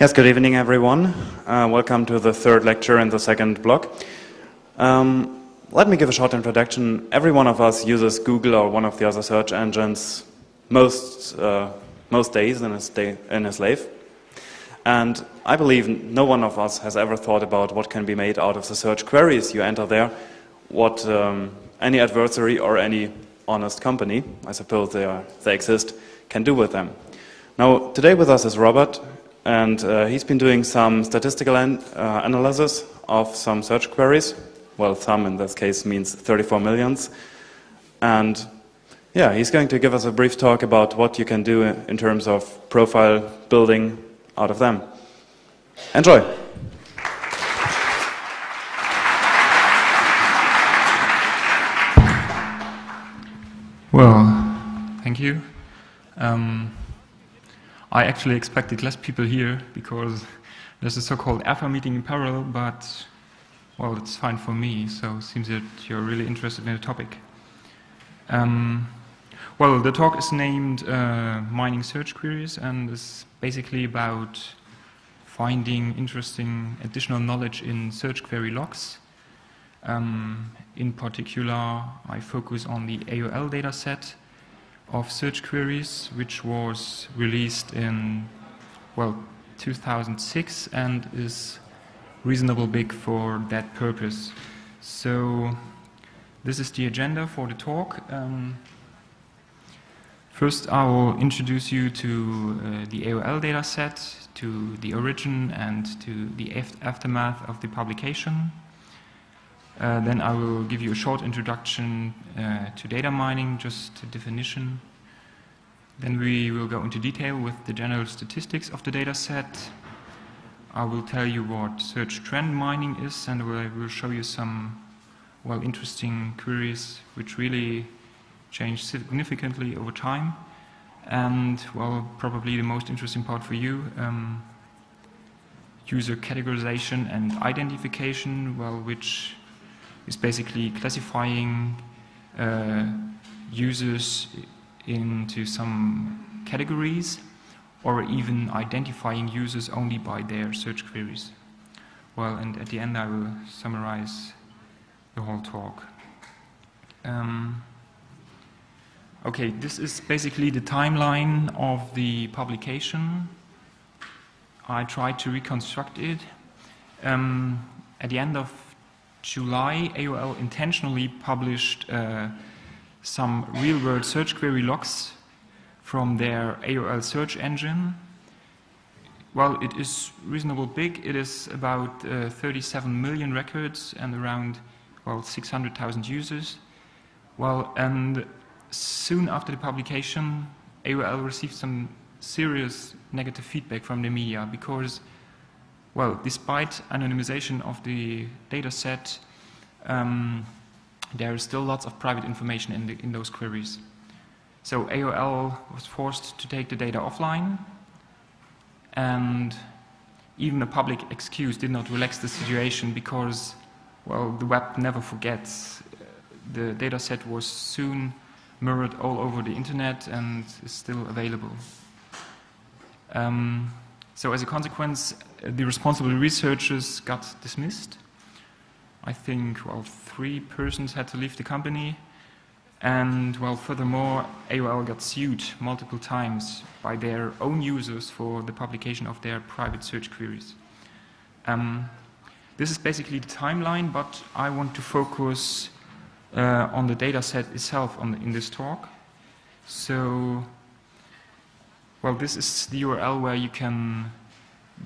Yes, good evening, everyone. Welcome to the third lecture in the second block. Let me give a short introduction. Every one of us uses Google or one of the other search engines most days in his life. And I believe no one of us has ever thought about what can be made out of the search queries you enter there, what any adversary or any honest company, I suppose they exist, can do with them. Now, today with us is Robert, and he's been doing some statistical analysis of some search queries. Well, some in this case means 34 millions. And yeah, he's going to give us a brief talk about what you can do in terms of profile building out of them. Enjoy. Well, thank you. I actually expected less people here because there's a so-called alpha meeting in parallel, but, well, it's fine for me, so it seems that you're really interested in the topic. Well, the talk is named Mining Search Queries and is basically about finding interesting additional knowledge in search query logs. In particular, I focus on the AOL dataset of search queries, which was released in, well, 2006 and is reasonably big for that purpose. So this is the agenda for the talk. First, I will introduce you to the AOL dataset, to the origin and to the aftermath of the publication. Then I will give you a short introduction to data mining, just a definition. Then we will go into detail with the general statistics of the data set. I will tell you what search trend mining is, and I will show you some, well, interesting queries which really change significantly over time. And, well, probably the most interesting part for you, user categorization and identification, well, which is basically classifying users into some categories or even identifying users only by their search queries. Well, and at the end I will summarize the whole talk. Okay, this is basically the timeline of the publication. I tried to reconstruct it. At the end of July, AOL intentionally published some real-world search query logs from their AOL search engine. Well, it is reasonably big. It is about 37 million records and around, well, 600,000 users. Well, and soon after the publication, AOL received some serious negative feedback from the media because, well, despite anonymization of the data set, there is still lots of private information in those queries. So AOL was forced to take the data offline, and even a public excuse did not relax the situation because, well, the web never forgets. The data set was soon mirrored all over the internet and is still available. So as a consequence, the responsible researchers got dismissed. I think, well, 3 persons had to leave the company. And, well, furthermore, AOL got sued multiple times by their own users for the publication of their private search queries. This is basically the timeline, but I want to focus on the data set itself in this talk. So, well, this is the URL where you can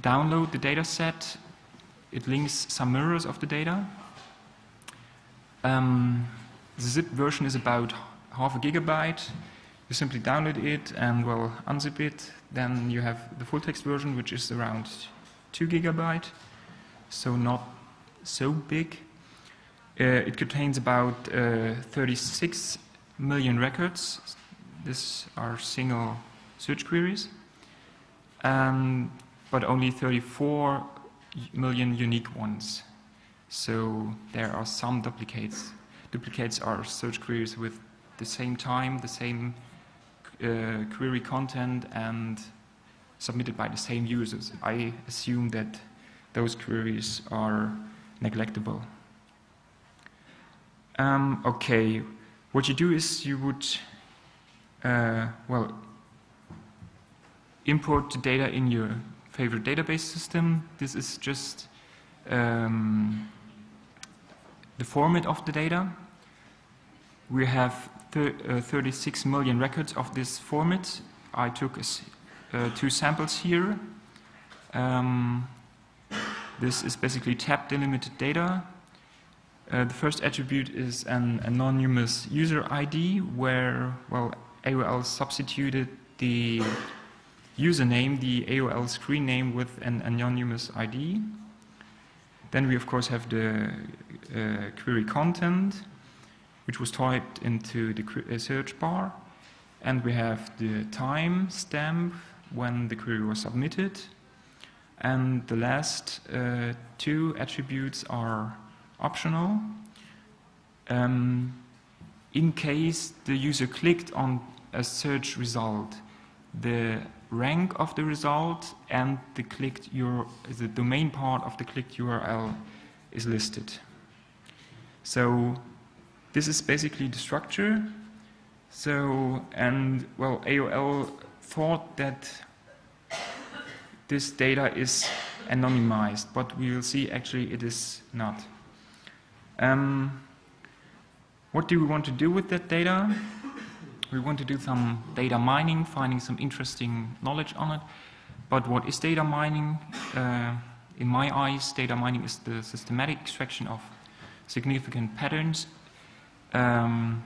download the data set. It links some mirrors of the data. The zip version is about half a gigabyte. You simply download it and, well, unzip it. Then you have the full text version, which is around 2 gigabyte, so not so big. It contains about 36 million records. These are single search queries, but only 34 million unique ones. So there are some duplicates. Duplicates are search queries with the same time, the same query content, and submitted by the same users. I assume that those queries are neglectable. Okay, what you do is you would import the data in your favorite database system. This is just the format of the data. We have 36 million records of this format. I took 2 samples here. This is basically tab delimited data. The first attribute is an anonymous user ID where, well, AOL substituted the username, the AOL screen name, with an anonymous ID. Then we, of course, have the query content, which was typed into the search bar. And we have the time stamp when the query was submitted. And the last 2 attributes are optional. In case the user clicked on a search result, the rank of the result and the domain part of the clicked URL is listed. So this is basically the structure. So, and well, AOL thought that this data is anonymized, but we will see actually it is not. What do we want to do with that data? We want to do some data mining, finding some interesting knowledge on it. But what is data mining? In my eyes, data mining is the systematic extraction of significant patterns and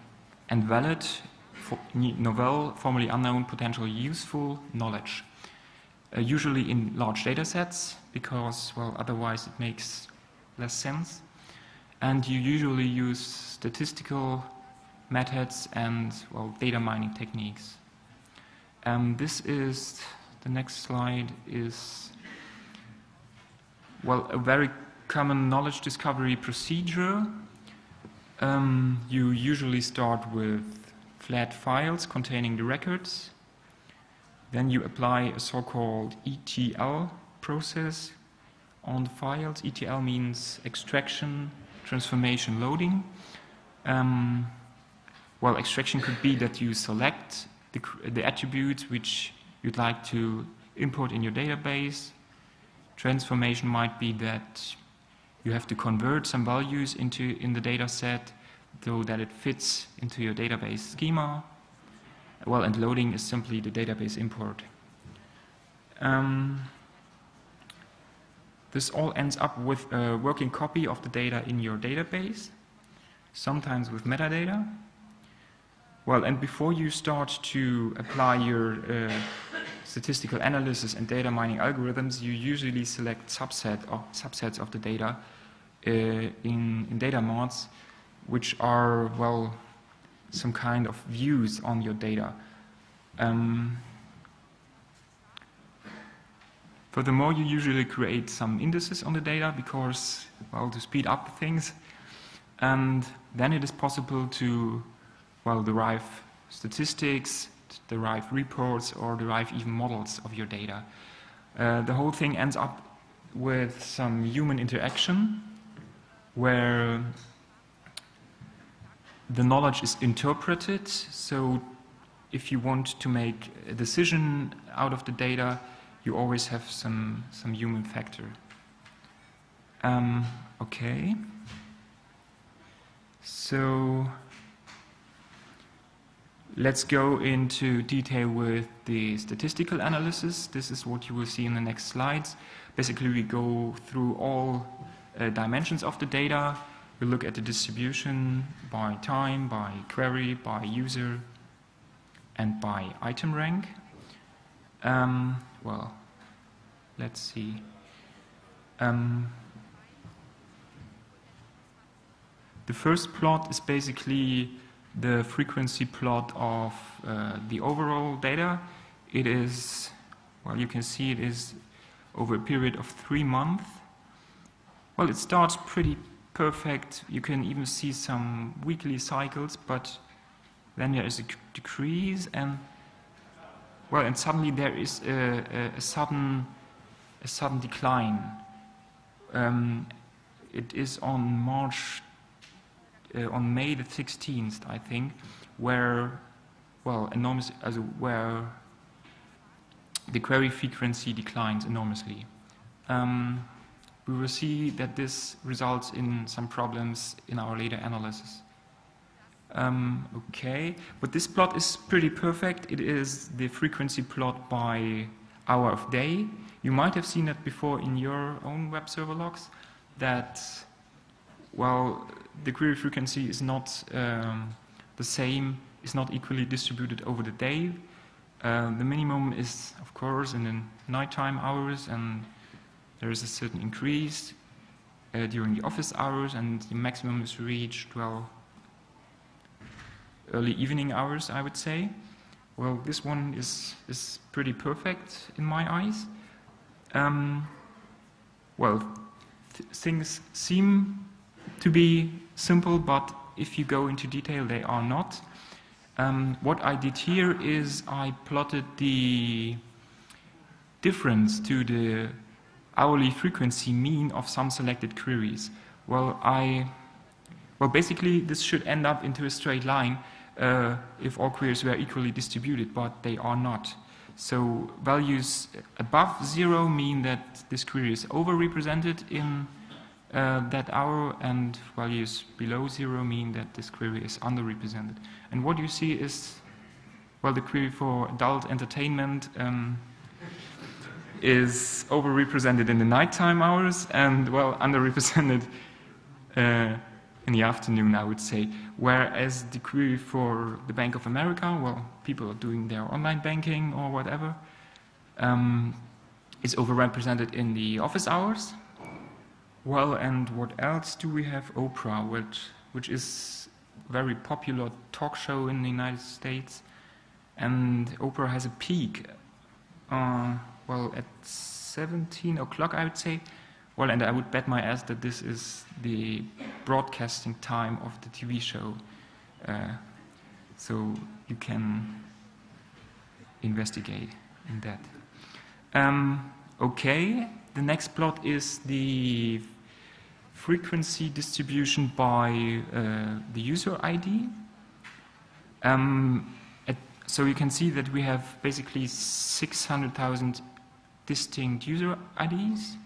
valid, novel, formerly unknown, potentially useful knowledge. Usually in large data sets, because, well, otherwise it makes less sense. And you usually use statistical methods and, well, data mining techniques. The next slide is, well, a very common knowledge discovery procedure. You usually start with flat files containing the records. Then you apply a so-called ETL process on the files. ETL means extraction, transformation, loading. Well, extraction could be that you select the attributes which you'd like to import in your database. Transformation might be that you have to convert some values in the data set so that it fits into your database schema. Well, and loading is simply the database import. This all ends up with a working copy of the data in your database, sometimes with metadata. Well, and before you start to apply your statistical analysis and data mining algorithms, you usually select subsets of the data in data mods, which are, well, some kind of views on your data. Furthermore, you usually create some indices on the data because, well, to speed up things. And then it is possible to, well, derive statistics, derive reports, or derive even models of your data. The whole thing ends up with some human interaction where the knowledge is interpreted. So if you want to make a decision out of the data, you always have some human factor. Okay. So let's go into detail with the statistical analysis. This is what you will see in the next slides. Basically, we go through all dimensions of the data. We look at the distribution by time, by query, by user, and by item rank. Well, let's see. The first plot is basically the frequency plot of the overall data. It is, well, you can see it is over a period of 3 months. Well, it starts pretty perfect. You can even see some weekly cycles, but then there is a decrease, and well, and suddenly there is a sudden decline. It is on May the 16th, I think, where, well, where the query frequency declines enormously. We will see that this results in some problems in our later analysis. Okay, but this plot is pretty perfect. It is the frequency plot by hour of day. You might have seen that before in your own web server logs, that, well, the query frequency is not the same, is not equally distributed over the day. The minimum is, of course, in the nighttime hours, and there is a certain increase during the office hours, and the maximum is reached, well, early evening hours, I would say. Well, this one is pretty perfect in my eyes. Well, things seem to be simple, but if you go into detail, they are not. What I did here is I plotted the difference to the hourly frequency mean of some selected queries. Well, basically this should end up into a straight line if all queries were equally distributed, but they are not. So values above 0 mean that this query is overrepresented in that hour, and values below 0 mean that this query is underrepresented. And what you see is, well, the query for adult entertainment is overrepresented in the nighttime hours and, well, underrepresented in the afternoon, I would say. Whereas the query for the Bank of America, well, people are doing their online banking or whatever, is overrepresented in the office hours. Well, and what else do we have? Oprah, which is a very popular talk show in the United States. And Oprah has a peak, well, at 17 o'clock, I would say. Well, and I would bet my ass that this is the broadcasting time of the TV show. So you can investigate in that. Okay, the next plot is the frequency distribution by the user ID. So you can see that we have basically 600,000 distinct user IDs.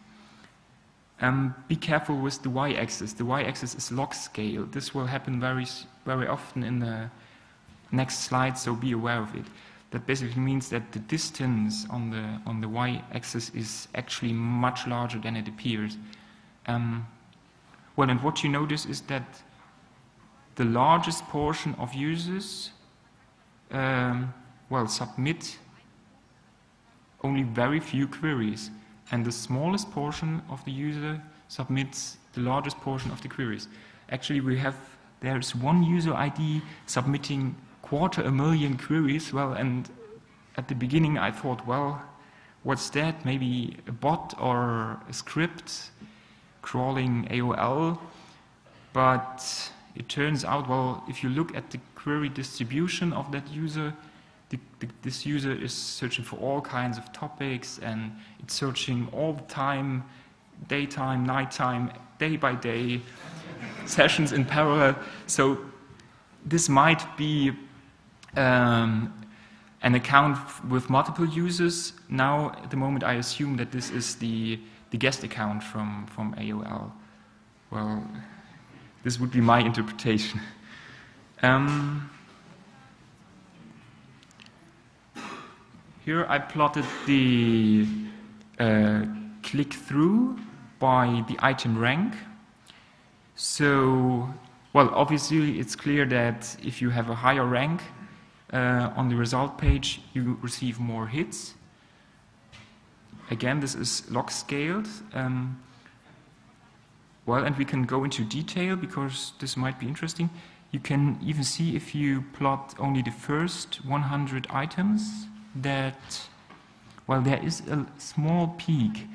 Be careful with the y-axis. The y-axis is log scale. This will happen very, very often in the next slide, so be aware of it. That basically means that the distance on the y-axis is actually much larger than it appears. Well, and what you notice is that the largest portion of users submit only very few queries, and the smallest portion of the user submits the largest portion of the queries. Actually, there's one user ID submitting 250,000 queries. Well, and at the beginning I thought, well, what's that? Maybe a bot or a script crawling AOL. But it turns out, well, if you look at the query distribution of that user, this user is searching for all kinds of topics, and it's searching all the time, daytime, nighttime, day by day, sessions in parallel. So this might be an account with multiple users. Now, at the moment, I assume that this is the guest account from AOL. Well, this would be my interpretation. Here I plotted the click-through by the item rank. So, well, obviously it's clear that if you have a higher rank on the result page, you receive more hits. Again, this is log scaled. Well, and we can go into detail because this might be interesting. You can even see if you plot only the first 100 items that, well, there is a small peak.